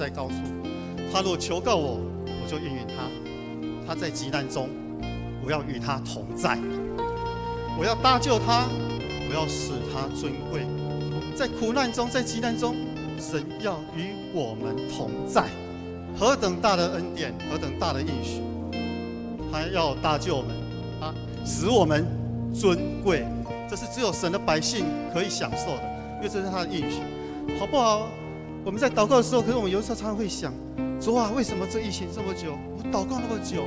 在高处。他若求告我，我就应允他。他在急难中，我要与他同在。我要搭救他，我要使他尊贵。在苦难中，在急难中，神要与我们同在。何等大的恩典，何等大的应许！他要搭救我们，使我们尊贵。这是只有神的百姓可以享受的，因为这是他的应许，好不好？我们在祷告的时候，可是我们有时候常常会想：主啊，为什么这疫情这么久，我祷告那么久，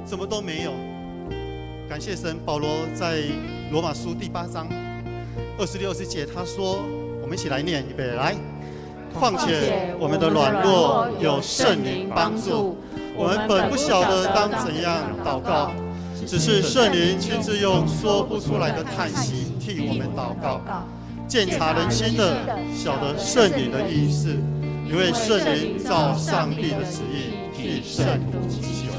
怎么都没有？感谢神，保罗在罗马书第8章26、20节，他说：“我们一起来念，预备来。况且我们的软弱有圣灵帮助，我们本不晓得当怎样祷告。”只是圣灵亲自用说不出来的叹息替我们祷告，鉴察人心的，晓得圣灵的意思，因为圣灵照上帝的旨意替圣徒祈求。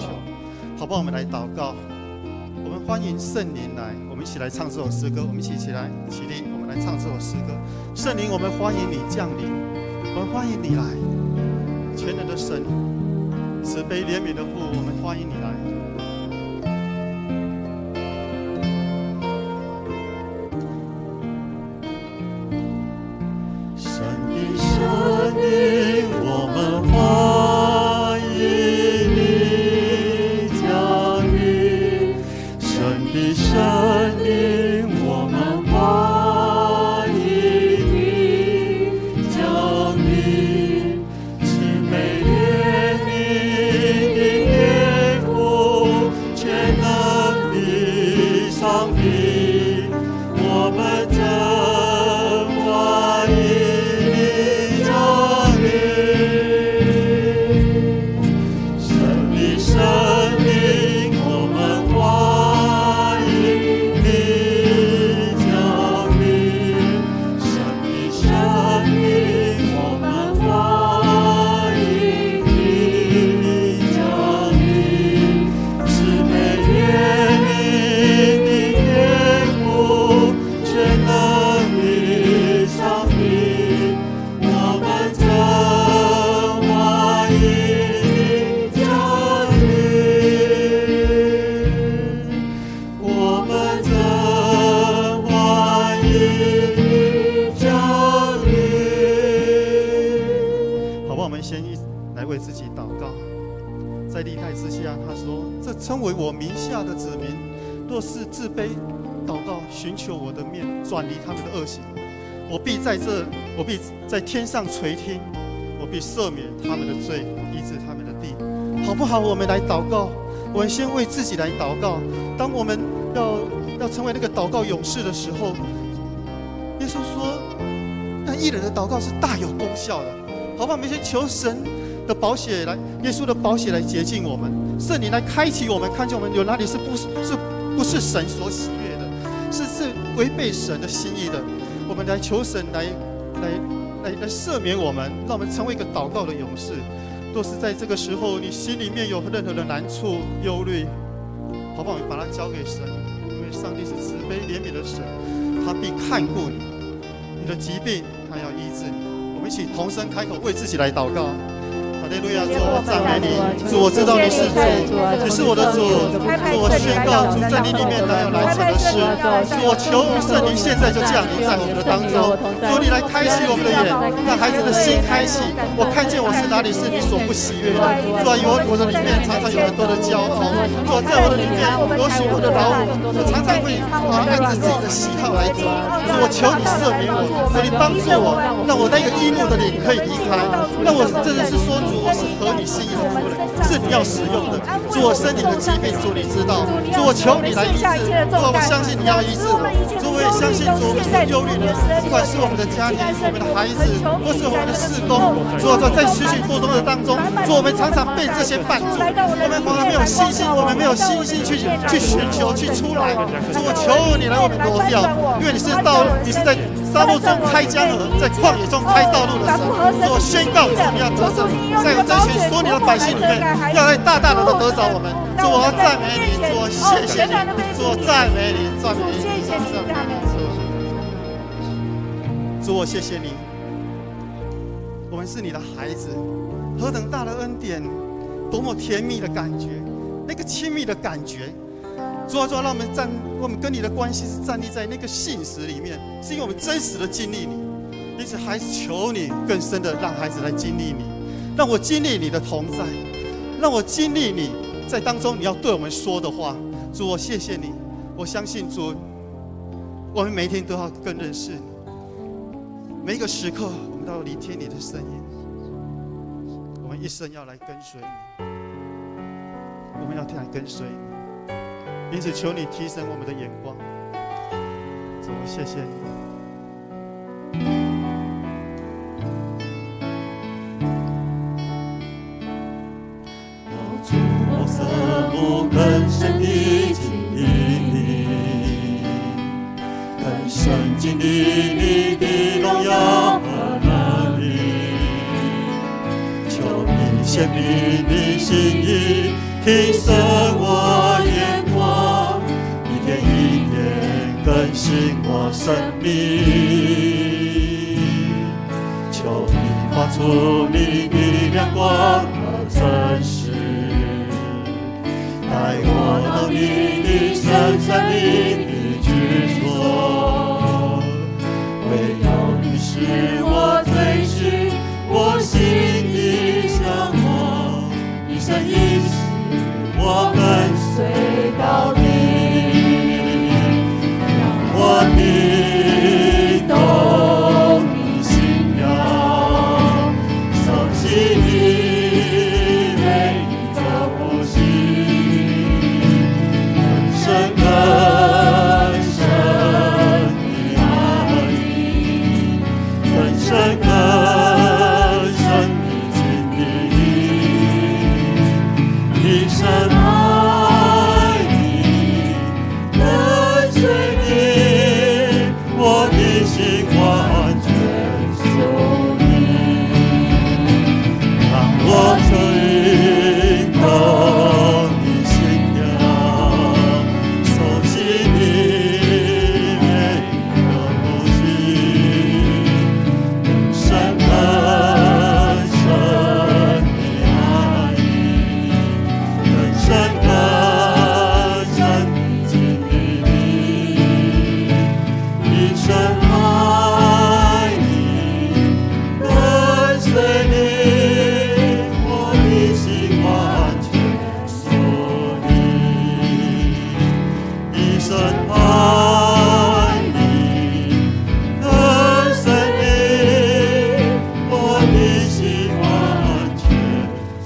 好不好？我们来祷告，我们欢迎圣灵来，我们一起来唱这首诗歌。我们一起来起立，我们来唱这首诗歌。圣灵，我们欢迎你降临，我们欢迎你来，全能的神，慈悲怜悯的父，我们欢迎你来。我们欢迎你降临，神的圣灵，我们欢迎你降临，慈悲怜悯的天父，全能的上帝，我们真欢迎。在历代之下，他说：“这称为我名下的子民，若是自卑、祷告、寻求我的面，转离他们的恶行，我必在天上垂听，我必赦免他们的罪，医治他们的地。”好不好？我们来祷告，我们先为自己来祷告。当我们要成为那个祷告勇士的时候，耶稣说：“那义人的祷告是大有功效的。”好不好？我们先求神的宝血来，耶稣的宝血来洁净我们，圣灵来开启我们，看见我们有哪里是不是神所喜悦的，是违背神的心意的。我们来求神来赦免我们，让我们成为一个祷告的勇士。若是在这个时候你心里面有任何的难处、忧虑，好不好？我们把它交给神，因为上帝是慈悲怜悯的神，他必看顾你，你的疾病他要医治你。我们一起同声开口为自己来祷告。哈利路亚！主，我赞美你，主，我知道你是主，你是我的主，主，我宣告，主在你里面哪有难成的事？主，我求圣灵现在就降临在我们的当中，主，你来开启我们的眼，让孩子的心开启，我看见我是哪里是你所不喜悦的。主啊，我的里面常常有很多的骄傲，主，在我的里面有许多的老我，我常常会按照自己的喜好来走。主，我求你赦免我，主，你帮助我，让我那个易怒的灵可以离开，让我真的是说，主，我是合你心意的仆人，是你要使用的。主，我身体的疾病，主你知道，主，我求你来医治。主，我相信你要医治我。主，我也相信主，我们所忧虑的，不管是我们的家庭、我们的孩子，或是我们的事工，主，在许许多多的当中，主，我们常常被这些绊住，我们反而没有信心，我们没有信心去寻求、去出来。主，我求你来我们挪掉，因为你是在沙漠中开江河，在旷野中开道路的神。主，我宣告，主，你要得胜，在我这群所有你的百姓里面，要来大大的得着我们。主，我要赞美你，主，我谢谢你，主，我赞美你，赞美你，赞美你。主，我谢谢你，我们是你的孩子，何等大的恩典，多么甜蜜的感觉，那个亲密的感觉。主啊，主啊，让我们跟你的关系是站立在那个信实里面，是因为我们真实的经历你。因此，孩子，求你更深的让孩子来经历你，让我经历你的同在，让我经历你在当中你要对我们说的话。主，我谢谢你，我相信主，我们每一天都要更认识你，每一个时刻我们都要聆听你的声音。我们一生要来跟随你，我们要来跟随你。因此，求你提升我们的眼光。主，我谢谢你。我渴慕更深地经历你，更深经历你的荣耀和能力。求你显明你心意，提升我眼光，一天一天更新我生命。求你发出你的亮光和真实，带我到你的深山里的居所。唯有你是我最是我心里向往，一生一世我跟随到底，让我听懂你心跳，熟悉你每一个呼吸，更深更深的爱你，更深更深的经历，一生爱你，跟随你，我的心完全属你，让我听懂你心跳，熟悉你每一个呼吸，更深更深的爱你，更深更深的经历，一生爱你，跟随你，我的心完全属你，一生爱你，跟随你，我的心完全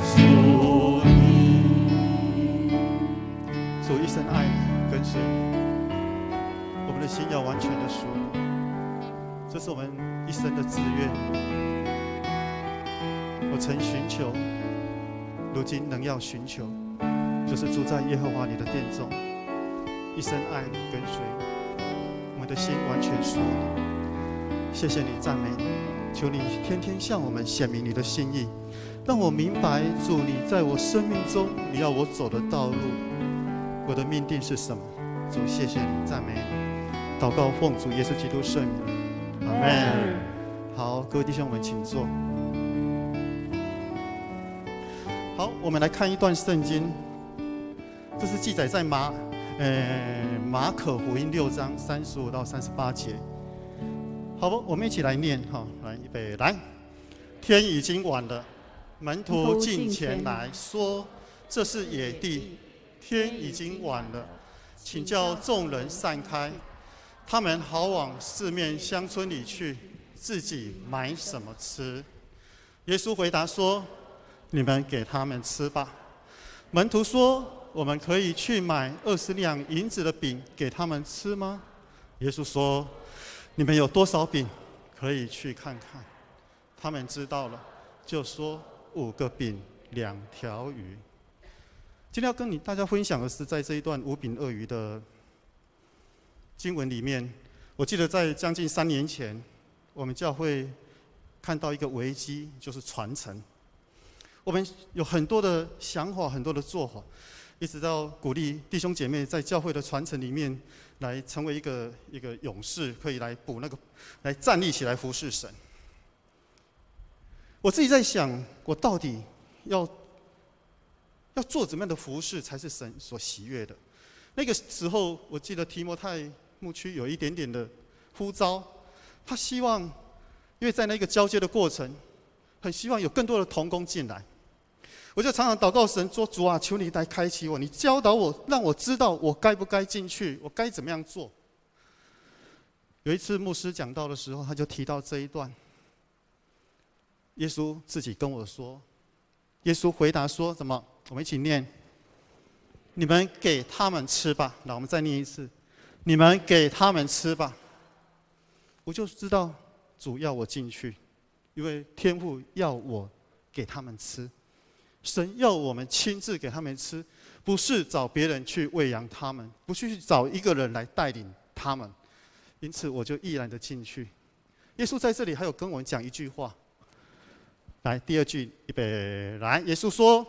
属你。主，一生爱你，跟随你，我们的心要完全的属你，这是我们一生的志愿。我曾寻求，如今仍要寻求，就是住在耶和华你的殿中，一生爱你，跟随你，我们的心完全属你。谢谢你，赞美你，求你天天向我们显明你的心意，让我明白主你在我生命中你要我走的道路，我的命定是什么。主，谢谢你，赞美你，祷告奉主耶稣基督圣名，阿门。好，各位弟兄们，请坐。好，我们来看一段圣经，这是记载在马可福音6章35到38节。好不，我们一起来念哈，来，预备，来。天已经晚了，门徒进前来说：“这是野地，天已经晚了，请叫众人散开，他们好往四面乡村里去，自己买什么吃。”耶稣回答说：“你们给他们吃吧。”门徒说：“我们可以去买20两银子的饼给他们吃吗？”耶稣说：“你们有多少饼，可以去看看。”他们知道了，就说：“5个饼，2条鱼。”今天要跟大家分享的是，在这一段5饼2鱼的经文里面，我记得在将近3年前，我们教会看到一个危机，就是传承。我们有很多的想法，很多的做法，一直到鼓励弟兄姐妹在教会的传承里面，来成为一个勇士，可以来来站立起来服侍神。我自己在想，我到底要做怎么样的服事才是神所喜悦的？那个时候，我记得提摩太牧区有一点点的呼召，他希望，因为在那个交接的过程，很希望有更多的同工进来。我就常常祷告神说：“主啊，求你来开启我，你教导我，让我知道我该不该进去，我该怎么样做。”有一次牧师讲道的时候，他就提到这一段。耶稣自己跟我说，耶稣回答说什么？我们一起念：你们给他们吃吧。那我们再念一次：你们给他们吃吧。我就知道主要我进去，因为天父要我给他们吃，神要我们亲自给他们吃，不是找别人去喂养他们，不是去找一个人来带领他们。因此我就毅然的进去。耶稣在这里还有跟我们讲一句话。来，第二句，预备，来。耶稣说：“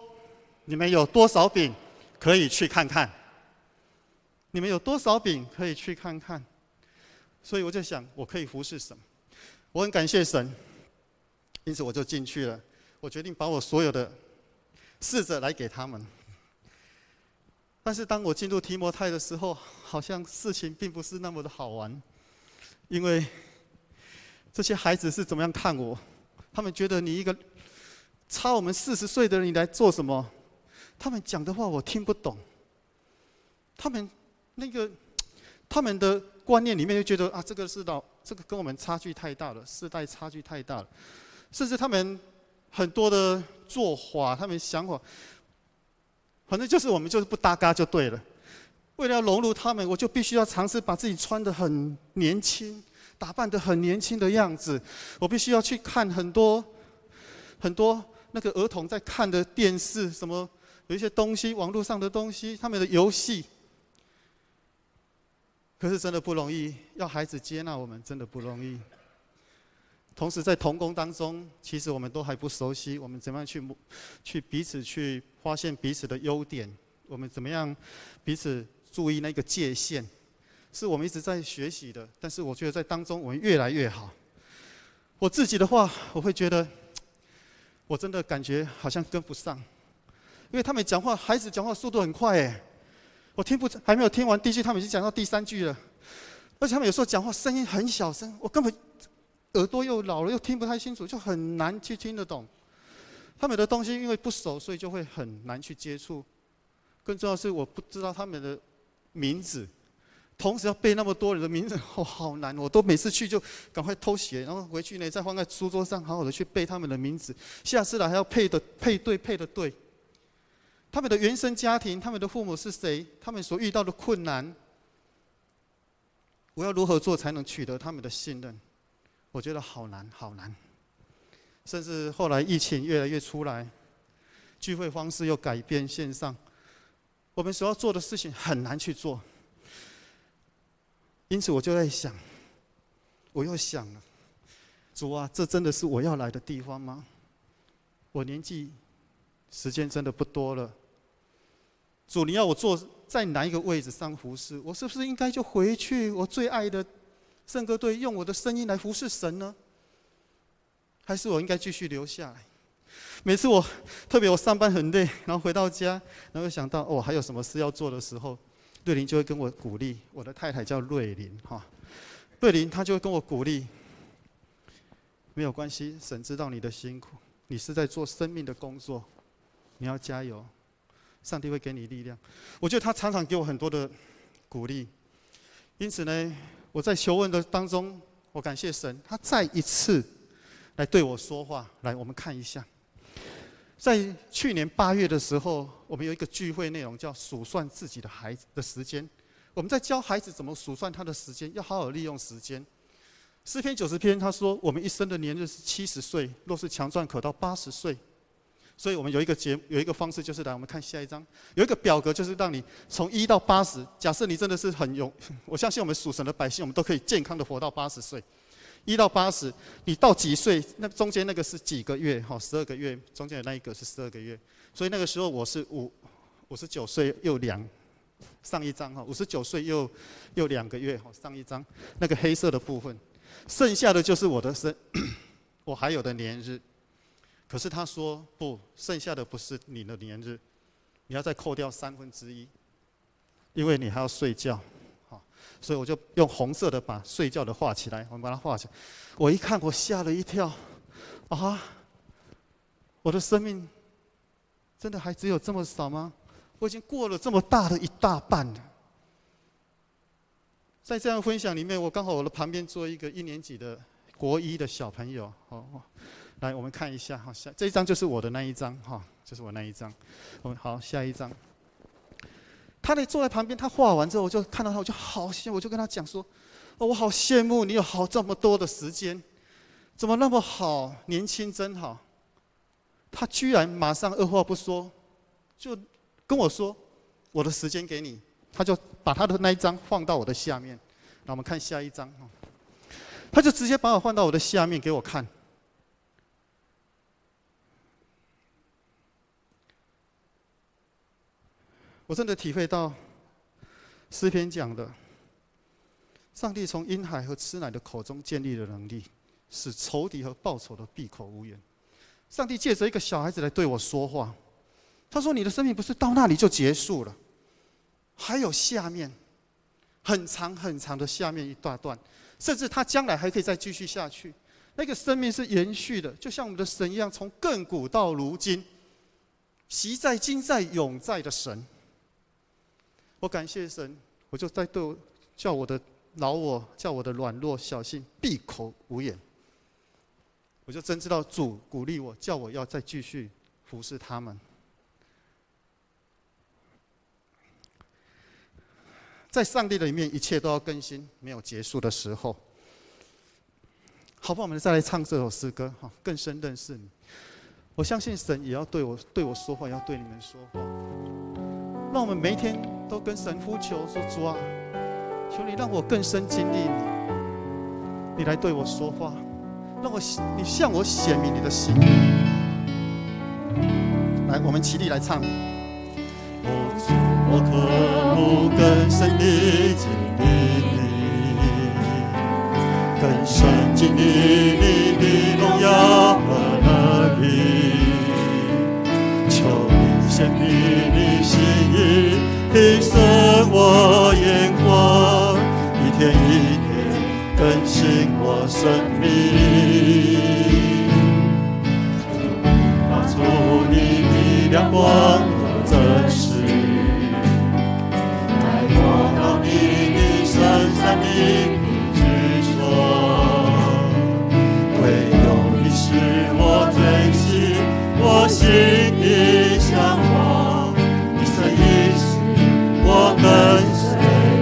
你们有多少饼，可以去看看。你们有多少饼，可以去看看。”所以我就想，我可以服侍神，我很感谢神，因此我就进去了。我决定把我所有的试着来给他们。但是当我进入提摩太的时候，好像事情并不是那么的好玩，因为这些孩子是怎么样看我？他们觉得你一个差我们40岁的人，你来做什么？他们讲的话我听不懂。他们的观念里面就觉得啊，这个跟我们差距太大了，世代差距太大了。甚至他们很多的做法，他们想法，反正就是我们就是不搭嘎就对了。为了要融入他们，我就必须要尝试把自己穿得很年轻。打扮得很年轻的样子，我必须要去看很多那个儿童在看的电视，什么有一些东西，网络上的东西，他们的游戏。可是真的不容易，要孩子接纳我们真的不容易。同时在同工当中，其实我们都还不熟悉，我们怎么样去彼此去发现彼此的优点，我们怎么样彼此注意那个界限。是我们一直在学习的，但是我觉得在当中我们越来越好。我自己的话，我会觉得，我真的感觉好像跟不上，因为他们讲话，孩子讲话速度很快哎，我还没有听完第一句，他们已经讲到第3句了，而且他们有时候讲话声音很小声，我根本耳朵又老了，又听不太清楚，就很难去听得懂。他们的东西因为不熟，所以就会很难去接触。更重要的是，我不知道他们的名字。同时要背那么多人的名字，好难！我都每次去就赶快偷写，然后回去呢再放在书桌上，好好的去背他们的名字。下次来还要配得对。他们的原生家庭，他们的父母是谁？他们所遇到的困难，我要如何做才能取得他们的信任？我觉得好难。甚至后来疫情越来越出来，聚会方式又改变线上，我们所要做的事情很难去做。因此我就在想，我又想了，主啊，这真的是我要来的地方吗？我年纪、时间真的不多了。主，你要我坐在哪一个位置上服侍？我是不是应该就回去我最爱的圣歌队，用我的声音来服侍神呢？还是我应该继续留下来？每次特别我上班很累，然后回到家，然后想到还有什么事要做的时候，瑞玲就会跟我鼓励。我的太太叫瑞玲哈，瑞玲她就会跟我鼓励，没有关系，神知道你的辛苦，你是在做生命的工作，你要加油，上帝会给你力量。我觉得她常常给我很多的鼓励，因此呢，我在求问的当中，我感谢神，他再一次来对我说话。来，我们看一下。在去年8月的时候，我们有一个聚会内容叫数算自己的孩子的时间。我们在教孩子怎么数算他的时间，要好好利用时间。诗篇90篇他说，我们一生的年日是70岁，若是强壮可到80岁。所以我们有一个方式，就是来我们看下一章，有一个表格，就是让你从1到80。假设你真的是我相信我们属神的百姓，我们都可以健康的活到80岁。1到80，你到几岁？那中间那个是几个月？12个月，中间的那一个是12个月。所以那个时候我是59岁又上一张59岁又2个月上一张那个黑色的部分，剩下的就是我还有的年日。可是他说不，剩下的不是你的年日，你要再扣掉1/3，因为你还要睡觉。所以我就用红色的把睡觉的画起来，我们把它画起来。我一看，我吓了一跳，啊！我的生命真的还只有这么少吗？我已经过了这么大的一大半了。在这样的分享里面，我刚好我的旁边坐一个1年级的国1的小朋友，来我们看一下，这一张就是我的那一张，就是我那一张。好，下一张。他坐在旁边，他画完之后，我就看到他，我就好羡慕，我就跟他讲说：“我好羡慕你有这么多的时间，怎么那么好，年轻真好。”他居然马上二话不说，就跟我说：“我的时间给你。”他就把他的那一张放到我的下面。那我们看下一张，他就直接把我放到我的下面给我看。我真的体会到诗篇讲的，上帝从婴孩和吃奶的口中建立了能力，使仇敌和报仇的闭口无言。上帝借着一个小孩子来对我说话，他说：“你的生命不是到那里就结束了，还有下面很长很长的下面一大段，甚至他将来还可以再继续下去。那个生命是延续的，就像我们的神一样，从亘古到如今，昔在、今在、永在的神。”我感谢神，我就在叫我的老我，叫我的软弱小心闭口无言。我就真知道主鼓励我，叫我要再继续服侍他们。在上帝的里面，一切都要更新，没有结束的时候。好吧，我们再来唱这首诗歌，更深认识你。我相信神也要对我说话，也要对你们说话。让我们每一天都跟神呼求说：“主啊，求你让我更深经历你，你来对我说话，让你向我显明你的心。”来，我们齐力来唱。我渴慕更深地经历你，更深经历你的荣耀和能力，求你显明你心意，提升我眼光，一天一天更新我生命，发出你的亮光和真实，带我到你的深山里居所，唯有你是我最喜，我心里向往，一生一世我跟随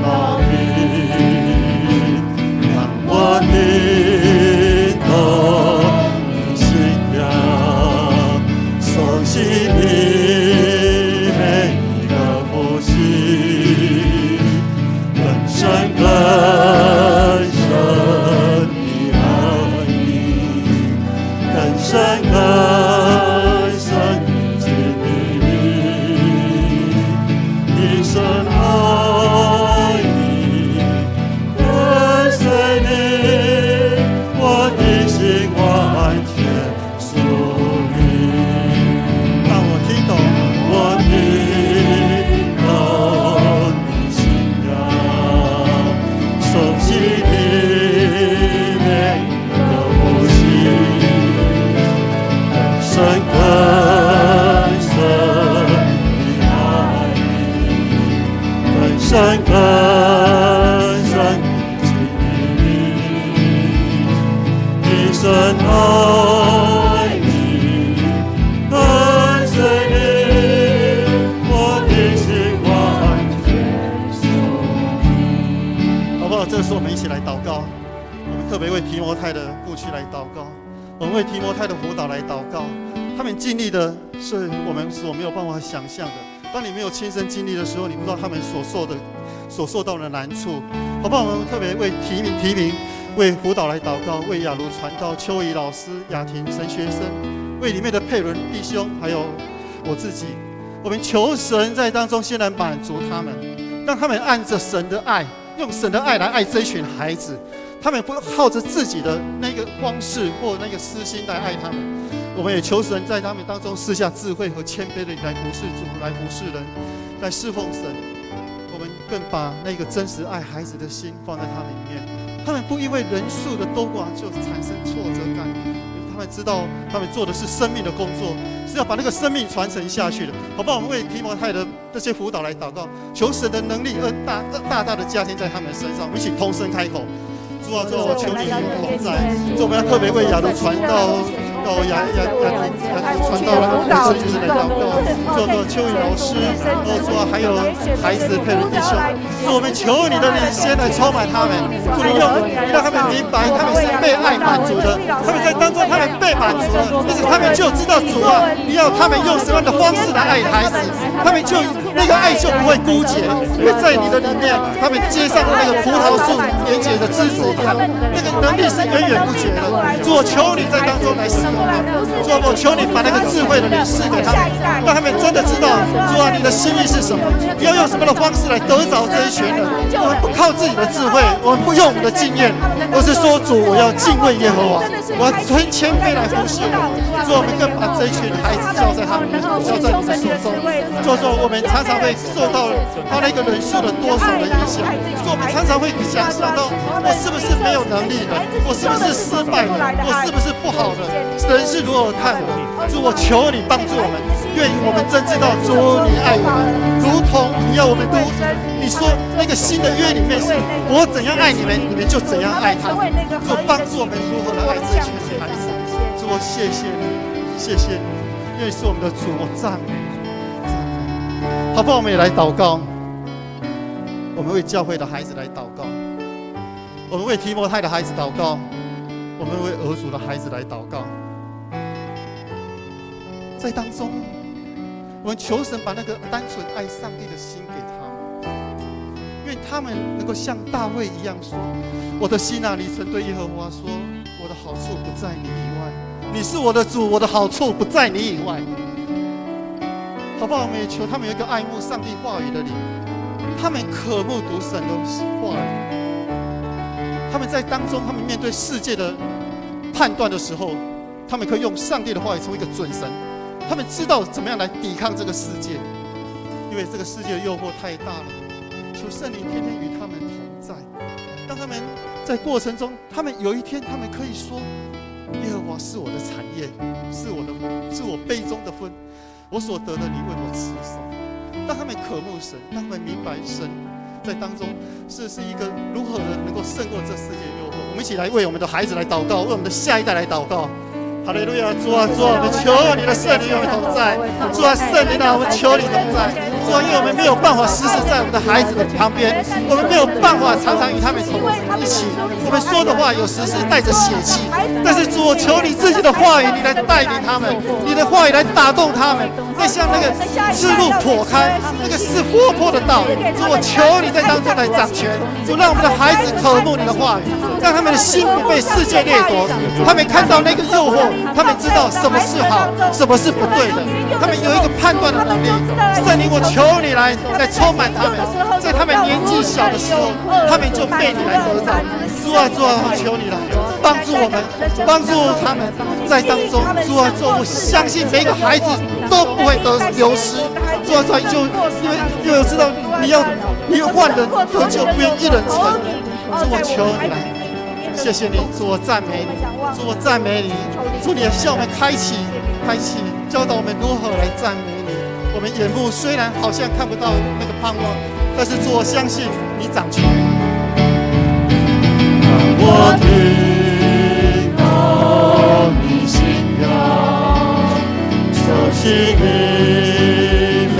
到底，让我听懂你心跳，熟悉你每一个呼吸，更深更深的爱你，更深更深的经历，一生爱你，跟随你，我的心完全属你。让我听懂，我听懂你心跳，熟悉你每一个呼吸，更深更深的爱你，更深更深的经历，一生爱你，跟随你，我的心完全属你。好不好？这时候我们一起来祷告。我们特别为提摩太的故区来祷告，我们为提摩太的辅导来祷告。他们经历的是我们所没有办法想象的。当你没有亲身经历的时候，你不知道他们所受到的难处，好不好？我们特别为提名，为辅导来祷告，为雅茹传道、邱怡老师、雅婷神学生，为里面的佩伦弟兄，还有我自己，我们求神在当中先来满足他们，让他们按着神的爱，用神的爱来爱这一群孩子。他们不靠着自己的那个方式或那个私心来爱他们。我我们也求神在他们当中赐下智慧和谦卑的来服侍主，来服侍人，来侍奉神。我们更把那个真实爱孩子的心放在他们里面。他们不因为人数的多寡就产生挫折感，他们知道他们做的是生命的工作，是要把那个生命传承下去的。好不好？我们为提摩太的这些辅导来祷告，求神的能力大大的加添在他们身上。我们一起同声开口。主啊，主啊，我求你与我同在。主，我们要特别为亚洲传道。到亚传道的牧师来祷告，做秋雨老师，主啊，还有孩子配的弟兄，主，我们求你的灵先来充满他们，主，你让他们明白他们是被爱满足的，他们在当中他们被满足了，因此他们就知道主啊，你要他们用什么样的方式来爱孩子，他们就那个爱就不会枯竭，因为在你的里面，他们接上了那个葡萄树连结的枝子一样，那个能力是源源不绝的。主，我求你在当中来使用。主啊，我求你把那个智慧的灵赐给他们，让他们真的知道，主啊，你的心意是什么，你要用什么的方式来得着这一群人。我们不靠自己的智慧，我们不用我们的经验，而是说，主，我要敬畏耶和华，我要存谦卑来服侍你。主，我们更把这一群孩子交在他们，交在你的手中。主，我们常常会受到他那个人数的多少的影响。主，我们常常会想到，我是不是没有能力的？我是不是失败的？我是不是不好的？人是如何看我？主，我求你帮助我们，愿意我们真知道，主，你爱我们，如同你要我们读。你说那个新的约里面是，我怎样爱你们，你们就怎样爱他们。主，帮助我们如何来爱这群孩子。主，我谢谢你，谢谢你，愿意是我们的主，我赞美你，赞美你。好不好？我们也来祷告，我们为教会的孩子来祷告，我们为提摩太的孩子祷告，我们为儿族的孩子来祷告。在当中，我们求神把那个单纯爱上帝的心给他们，愿他们能够像大卫一样说：“我的心啊，你曾对耶和华说，我的好处不在你以外，你是我的主，我的好处不在你以外。”好不好？我们也求他们有一个爱慕上帝话语的灵，他们渴慕读神的话语，他们在当中，他们面对世界的判断的时候，他们可以用上帝的话语成为一个准绳。他们知道怎么样来抵抗这个世界，因为这个世界的诱惑太大了。求圣灵天天与他们同在，当他们在过程中，他们有一天，他们可以说：“耶和华是我的产业，是我杯中的分，我所得的，你为我持守。”当他们渴慕神，当他们明白神在当中是一个如何的能够胜过这世界诱惑。我们一起来为我们的孩子来祷告，为我们的下一代来祷告。哈利路亚！主啊，主啊，我们求你的圣灵与我们同在。主啊，圣灵啊，我们求你同在。主啊，因为我们没有办法时时在我们的孩子的旁边，我们没有办法常常与他们一起。我们说的话有时是带着血气，但是主，我求你自己的话语，你来带领他们，你的话语来打动他们，再像那个赤路破开，那个是活泼的道。主，我求你在当中来掌权。主，让我们的孩子渴慕你的话语，让他们的心不被世界掠夺，他们看到那个诱惑。他们知道什么是好，什么是不对的，他们有一个判断的能力。圣灵，我求你来充满他们，在他们年纪小的时候，他们就被你来得着。主啊，主啊，我求你来帮助我们，帮助他们在当中。主啊，主啊，我相信每个孩子都不会流失。主啊，主啊，因为我知道你要万人得救，不用一人成名。主，我求你来。谢谢你，主，我赞美你，主，我赞美你，主，你向我们开启，教导我们如何来赞美你。我们眼目虽然好像看不到那个盼望，但是主，我相信你掌权。我听到你信仰，熟悉你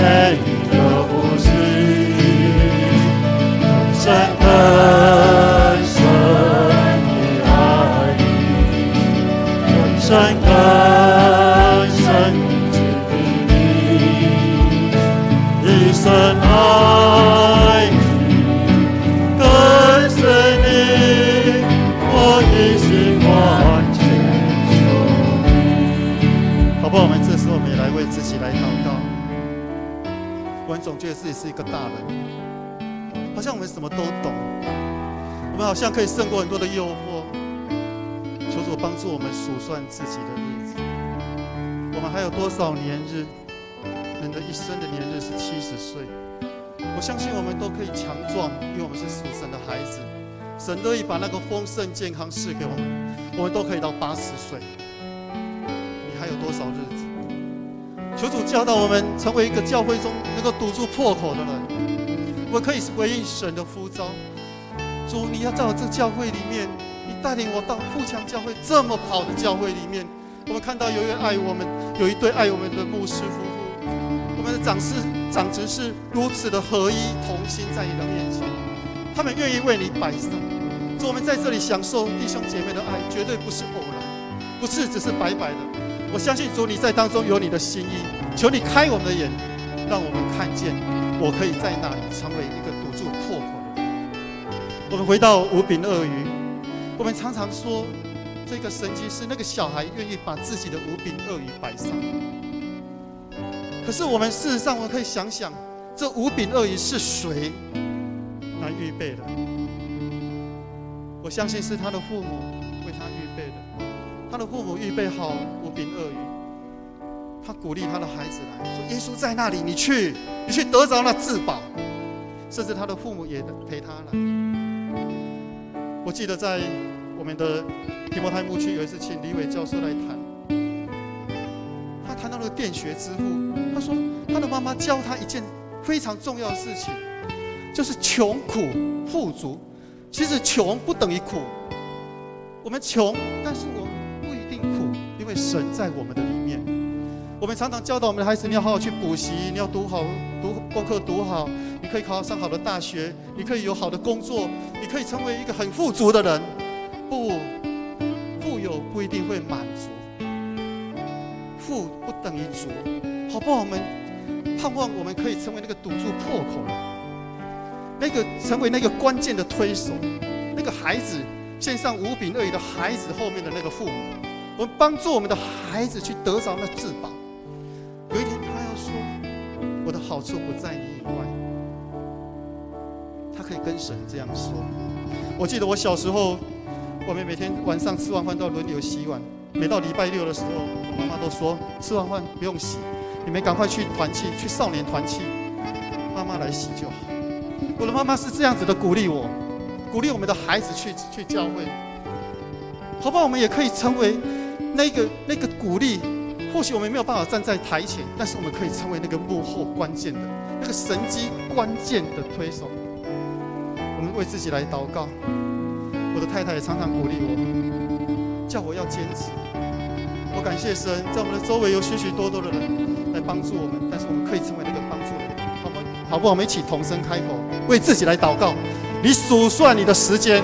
每一个呼吸，更深更深的爱你，更深更深的经历你，一生爱你，跟随你，我一心完全属你。好不好？我们这时候我们也来为自己来祷告。我们总觉得自己是一个大人，好像我们什么都懂，我们好像可以胜过很多的诱惑。求主帮助我们数算自己的日子，我们还有多少年日？人的一生的年日是70岁。我相信我们都可以强壮，因为我们是属神的孩子。神乐意把那个丰盛健康赐给我们，我们都可以到80岁。你还有多少日子？求主教导我们，成为一个教会中能够堵住破口的人。我们可以回应神的呼召。主，你要在我这教会里面，你带领我到富强教会这么好的教会里面。我们看到有一对爱我们的牧师夫妇，我们的长执事如此的合一同心在你的面前，他们愿意为你摆上。主，我们在这里享受弟兄姐妹的爱，绝对不是偶然，不是只是白白的。我相信主，你在当中有你的心意，求你开我们的眼，让我们看见，我可以在那里成为一个堵住破口的人。我们回到五饼二鱼，我们常常说这个神迹是那个小孩愿意把自己的五饼二鱼摆上。可是我们事实上，我们可以想想，这五饼二鱼是谁来预备的？我相信是他的父母为他预备的。他的父母预备好五饼二鱼，他鼓励他的孩子来说：“耶稣在那里，你去得着那至宝。”甚至他的父母也陪他来。我记得在我们的提摩太牧区有一次请李伟教授来谈，他谈到那个电学之父，他说他的妈妈教他一件非常重要的事情，就是穷苦富足。其实穷不等于苦，我们穷，但是我们不一定苦，因为神在我们的里面。我们常常教导我们的孩子，你要好好去补习，你要读功课读好，你可以考上好的大学，你可以有好的工作，你可以成为一个很富足的人。富有不一定会满足，富不等于足，好不好？我们盼望我们可以成为那个堵住破口的，成为那个关键的推手，那个孩子献上五饼二鱼的孩子后面的那个父母，我们帮助我们的孩子去得着那至宝。有一天他要说：“我的好处不在你以外。”他可以跟神这样说。我记得我小时候，我们每天晚上吃完饭都要轮流洗碗。每到礼拜六的时候，我妈妈都说：“吃完饭不用洗，你们赶快去团契，去少年团契，妈妈来洗就好。”我的妈妈是这样子的鼓励我，鼓励我们的孩子去教会，好不好？我们也可以成为那个鼓励。或许我们没有办法站在台前，但是我们可以成为那个幕后关键的那个神机关键的推手。我们为自己来祷告。我的太太也常常鼓励我，叫我要坚持。我感谢神，在我们的周围有许许多多的人来帮助我们，但是我们可以成为那个帮助的人，好不好？我们一起同声开口，为自己来祷告。你数算你的时间，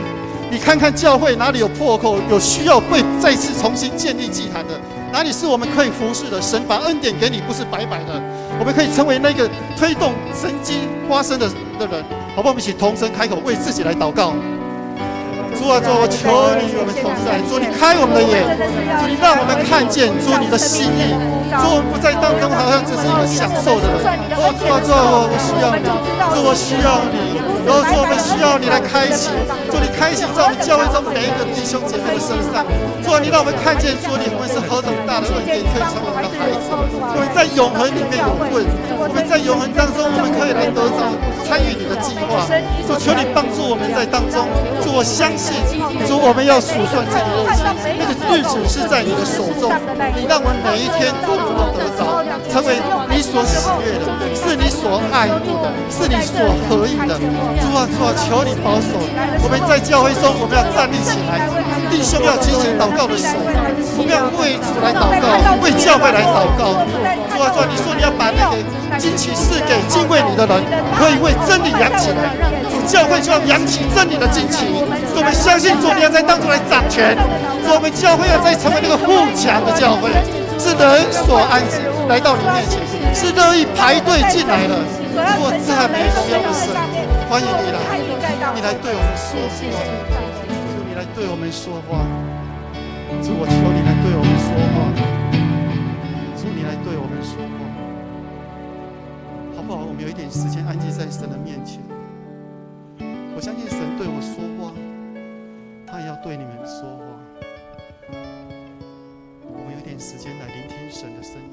你看看教会哪里有破口，有需要被再次重新建立祭坛的，哪里是我们可以服侍的？神把恩典给你，不是白白的。我们可以成为那个推动神迹发生的人，好不好？我们一起同声开口，为自己来祷告。主啊，主，我求你与我们同在。主，你开我们的眼，主，你让我们看见主你的心意。主，我们不在当中好像只是一个享受的人。主啊，主，我需要你。主，我需要你。主，我们需要你来开启。主，你开启在我们教会中每一个弟兄姐妹的身上。主，你让我们看见，主，我们是何等大的恩典，可以成为我们的孩子。我们在永恒里面有份，我们在永恒当中，我们可以来得着参与你的计划。主，求你帮助我们在当中。主，我相信。主，我们要数算自己的日子，那个日子是在你的手中。你让我们每一天都能够得着，成为你所喜悦的，是你所爱慕的，是你所合意的。主啊，主啊，求你保守我们在教会中，我们要站立起来，弟兄要举起祷告的手，我们要为主来祷告，为教会来祷告。主啊，主啊，你说你要把那个惊奇赐给敬畏你的人，可以为真理扬起来。主，教会就要扬起真理的惊奇。我们相信主，你要在当中来掌权。主，我们教会要再成为那个富强的教会，是人所安置来到你面前，是乐意排队进来的。主，赞美荣耀的神，欢迎你来，你来对我们说话。主，你来对我们说话。主，我求你来对我们说话。主，你来对我们说话，好不好？我们有一点时间安静在神的面前。我相信神对我说话，他也要对你们说话。我们有点点时间来聆听神的声音。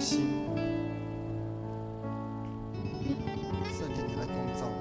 心，圣灵，你来光照我。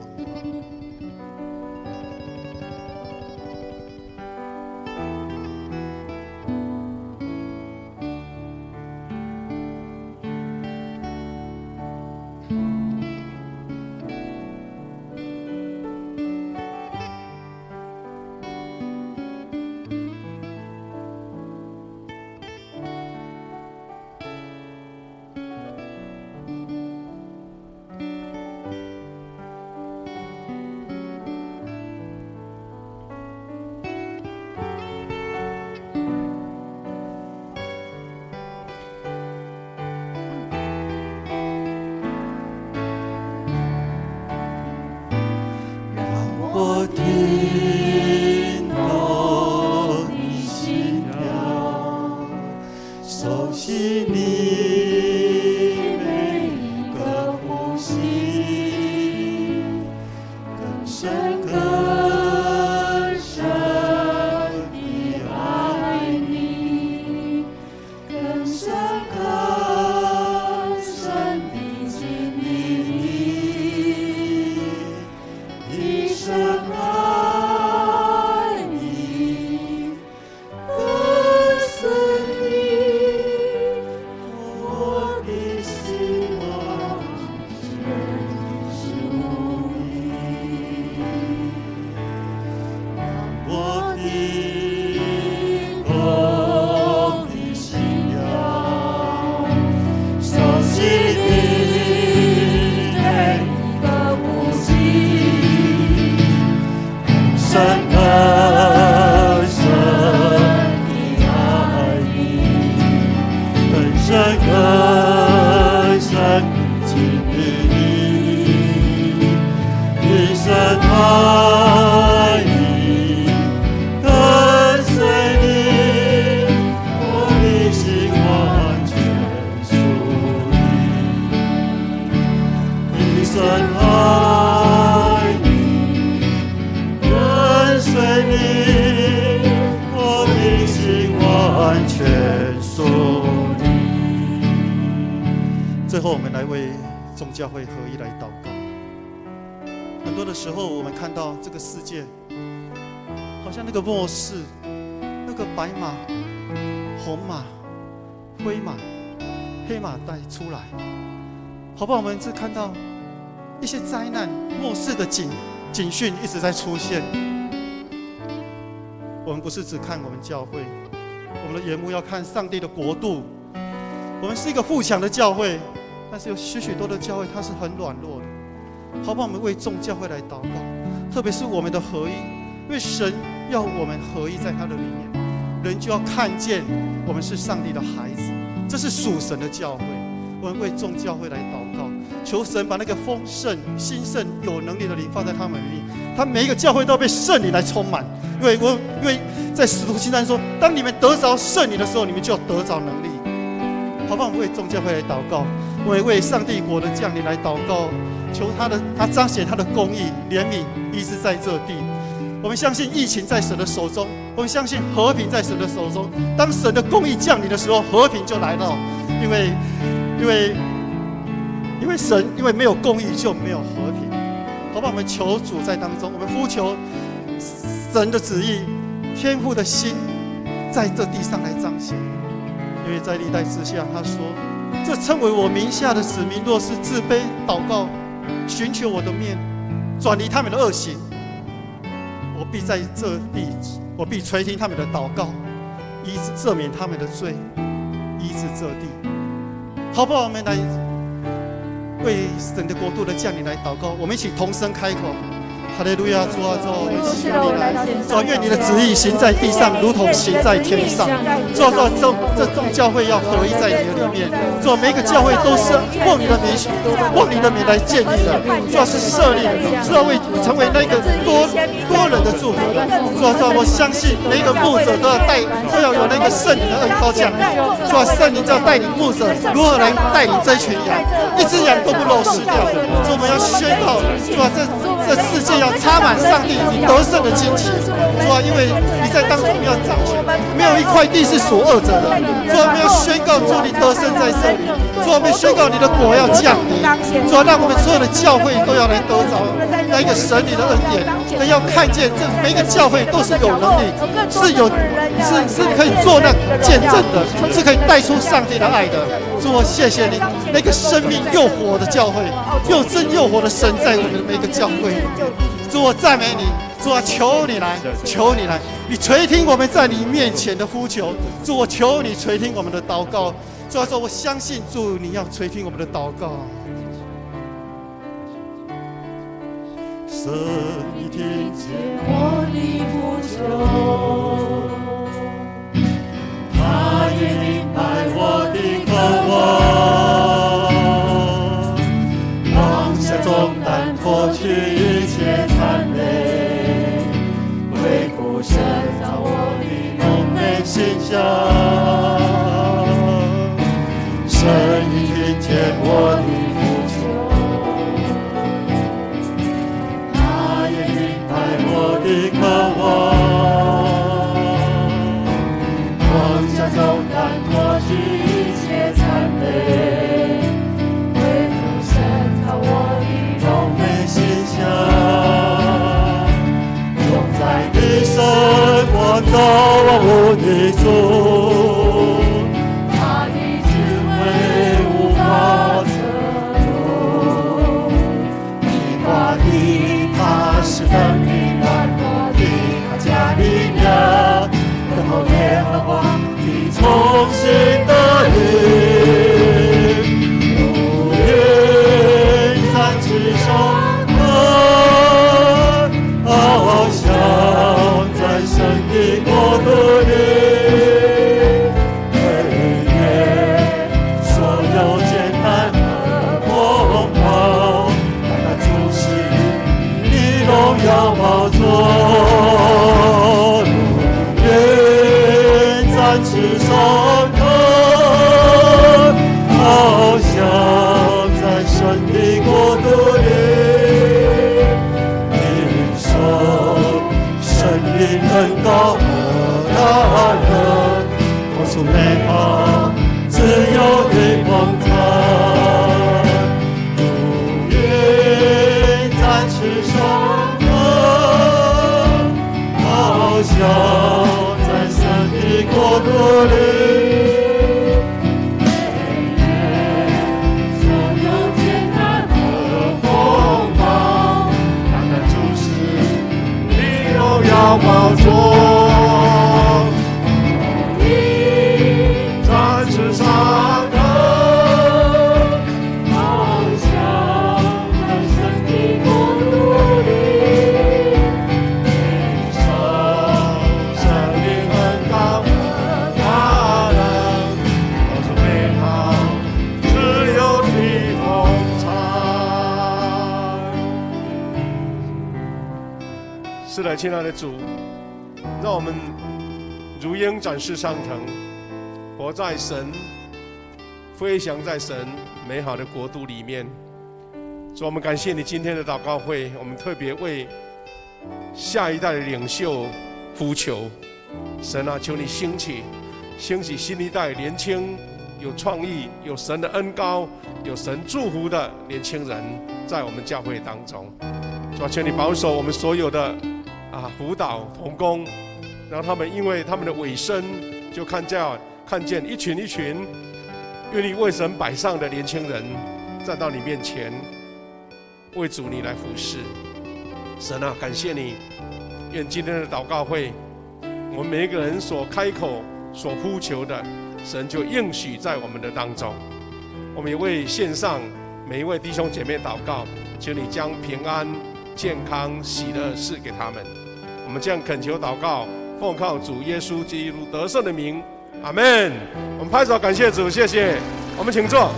听到你心跳，熟悉你每一个呼吸，更深更深地爱你，更深更深地经历你，一生爱你，跟随你，我的希望全属你，让我听懂你心跳，熟悉你每一个呼吸，深更深地爱你，更深更深地经历你，一生爱你，跟随你，我的心完全属你，一生爱你，跟随你，我的心完全属你。最后，我们来为众教会合一来祷告。很多的时候，我们看到这个世界，好像那个末世，那个白马、红马、灰马、黑马带出来，好不好？我们是看到一些灾难、末世的警讯一直在出现。我们不是只看我们教会，我们的眼目要看上帝的国度。我们是一个富强的教会，但是有许多的教会它是很软弱的。好不好？我们为众教会来祷告，特别是我们的合一，因为神要我们合一在他的里面，人就要看见我们是上帝的孩子，这是属神的教会。我们为众教会来祷告，求神把那个丰盛、兴盛、有能力的灵放在他们里面，他每一个教会都要被圣灵来充满。因为在使徒行传说，当你们得着圣灵的时候，你们就要得着能力。好不好？我们为众教会来祷告，我们为上帝国的降临来祷告，求他彰显他的公义、怜悯、医治在这地。我们相信疫情在神的手中，我们相信和平在神的手中。当神的公义降临的时候，和平就来到。因为神，因为没有公义就没有和平。好不好？我们求主在当中，我们呼求神的旨意、天父的心在这地上来彰显。因为在历代之下，他说：“这称为我名下的子民，若是自卑祷告，寻求我的面，转离他们的恶行，我必在这地，我必垂听他们的祷告，医治赦免他们的罪，医治这地。”好不好？我们来为神的国度的降临来祷告。我们一起同声开口。哈利路亚！主啊，主啊，我们需要你来。主啊，愿你的旨意行在地上，如同行在天上。主啊，这众教会要合一在你的里面。主啊，每一个教会都是奉你的名来建立的。主啊，是设立的。主啊，为成为那个多人的祝福的。主啊，我相信每一个牧者都要有那个圣灵的恩膏降临。主啊，圣灵就要带领牧者如何来带领这群羊，一只羊都不漏失掉。主，我们要宣告，主啊，这世界要插满上帝你得胜的旌旗。主啊，因为你在当中要掌权，没有一块地是属恶者的。主啊，我们要宣告主你得胜在这里。主啊，我们宣告你的国要降临。主啊，让我们所有的教会都要来得着那一个神你的恩典，要看见这每一个教会都是有能力，是可以做那见证的，是可以带出上帝的爱的。主啊，谢谢你，那个生命又活的教会，又真又活的神在我们的每一个教会。主啊，赞美你。主啊，求你来，求你来，你垂听我们在你面前的呼求。主，我求你垂听我们的祷告。主啊，我相信主你要垂听我们的祷告。神，你听见我的呼求，他也明白我的渴望，放下重担，脱去一切残累，恢复深造我的梦内形象。神，你听见我的呼求，他也明白我的渴望，放下重担，脱去一切残累，恢复深造我的梦内形象。永在的神，我走往无的主，他的智慧无法测度，你挂的他是能力万国的他加力量，等候耶和华的重新的灵，不愿暂时伤痕，翱翔在神的国度里。要宝座，愿展翅上腾，翱翔在神的国度里，领受神灵恩膏和大能，活出美好自由的光彩，如愿展翅上。翱翔在神的国度里，所有艰难和风暴，单单注视你荣耀宝座，你展翅上腾，翱翔在神的国度里。是的，亲爱的主，让我们如鹰展翅上腾，活在神，飞翔在神美好的国度里面。主，我们感谢你今天的祷告会，我们特别为下一代的领袖呼求。神啊，求你兴起新一代年轻、有创意、有神的恩膏、有神祝福的年轻人，在我们教会当中。主啊，求你保守我们所有的辅导同工，让他们因为他们的委身，就看见一群愿意为神摆上的年轻人，站到你面前，为主你来服侍。神啊，感谢你，愿今天的祷告会，我们每一个人所开口所呼求的，神就应许在我们的当中。我们也为线上每一位弟兄姐妹祷告，求你将平安、健康、喜乐赐给他们。我们这样恳求祷告，奉靠主耶稣基督得胜的名，阿们。我们拍手感谢主，谢谢。我们请坐。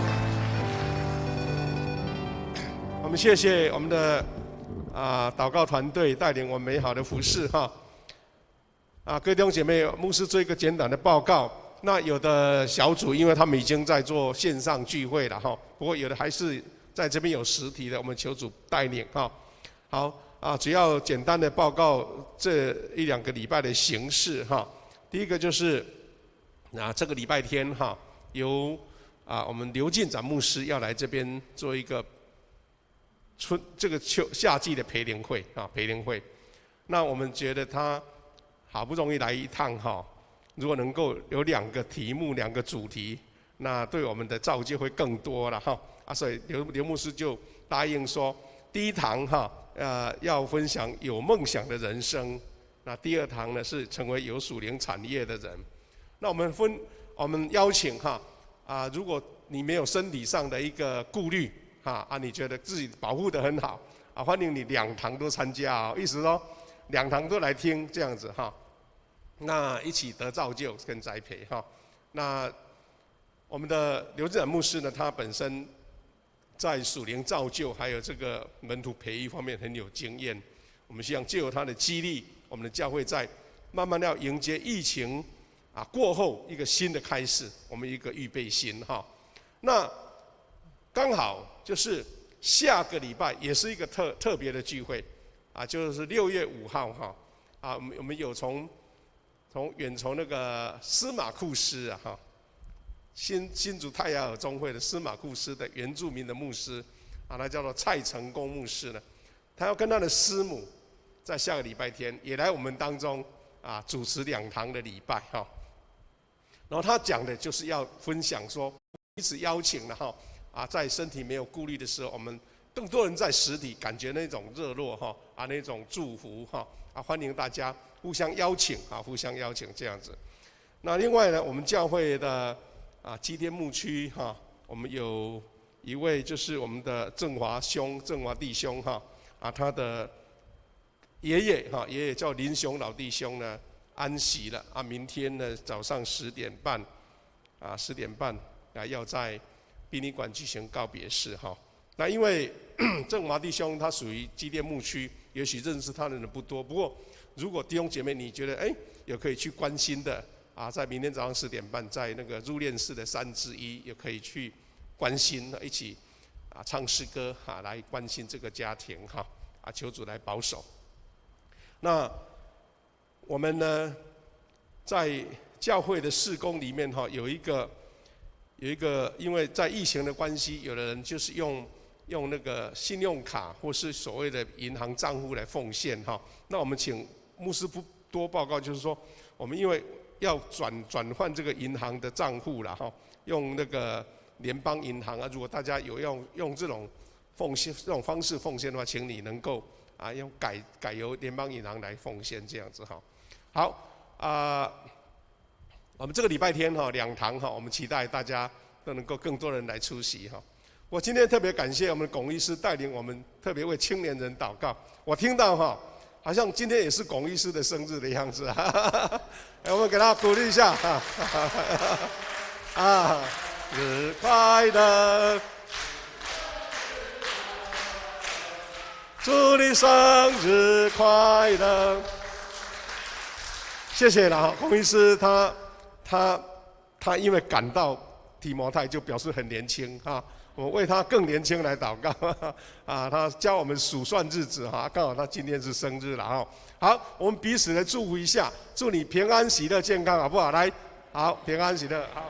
我们谢谢我们的祷告团队带领我们美好的服事哈。各位弟兄姐妹，牧师做一个简短的报告。那有的小组，因为他们已经在做线上聚会了哈，不过有的还是在这边有实体的，我们求主带领哈。好主要简单的报告这1-2个礼拜的形式哈。第一个就是这个礼拜天哈，由我们刘进展牧师要来这边做一个夏季的培灵会培灵会。那我们觉得他好不容易来一趟哈，如果能够有2个题目、2个主题，那对我们的造就会更多了哈。所以刘牧师就答应说，第一堂要分享有梦想的人生，那第2堂呢是成为有属灵产业的人。那我们邀请如果你没有身体上的一个顾虑你觉得自己保护得很好欢迎你2堂都参加意思说2堂都来听这样子那一起得造就跟栽培那我们的刘志展牧师呢，他本身在属灵造就还有这个门徒培育方面很有经验。我们希望藉由他的激励，我们的教会在慢慢要迎接疫情过后一个新的开始，我们一个预备心那刚好就是下个礼拜也是一个特别的聚会就是6月5号我们有从那个司马库斯新竹泰雅尔中会的司马库斯的原住民的牧师他叫做蔡成功牧师呢，他要跟他的师母在下个礼拜天也来我们当中主持2堂的礼拜然后他讲的就是要分享说彼此邀请了在身体没有顾虑的时候，我们更多人在实体感觉那种热络那种祝福欢迎大家互相邀请互相邀请这样子。那另外呢，我们教会的基甸牧区我们有一位就是我们的郑华弟兄他的爷爷叫林雄老弟兄呢安息了明天呢早上10点半要在殡仪馆举行告别式那因为郑华弟兄他属于基甸牧区，也许认识他的人不多，不过如果弟兄姐妹你觉得有可以去关心的在明天早上10点半在那个入殓室的3之1也可以去关心一起唱诗歌来关心这个家庭求主来保守。那我们呢在教会的事工里面有一个，因为在疫情的关系，有的人就是用那个信用卡或是所谓的银行账户来奉献那我们请牧师多报告，就是说我们因为要转换这个银行的账户啦用那个联邦银行如果大家有用这种奉献这种方式奉献的话，请你能够用改由联邦银行来奉献这样子好我们这个礼拜天2堂我们期待大家都能够更多人来出席我今天特别感谢我们的龚医师带领我们特别为青年人祷告。我听到好像今天也是龚医师的生日的样子我们给他鼓励一下日快乐，祝你生日快乐。谢谢了龚医师他因为赶到提摩太就表示很年轻我们为他更年轻来祷告他教我们数算日子刚好他今天是生日了好，我们彼此来祝福一下，祝你平安喜乐健康好不好？来，好，平安喜乐，好。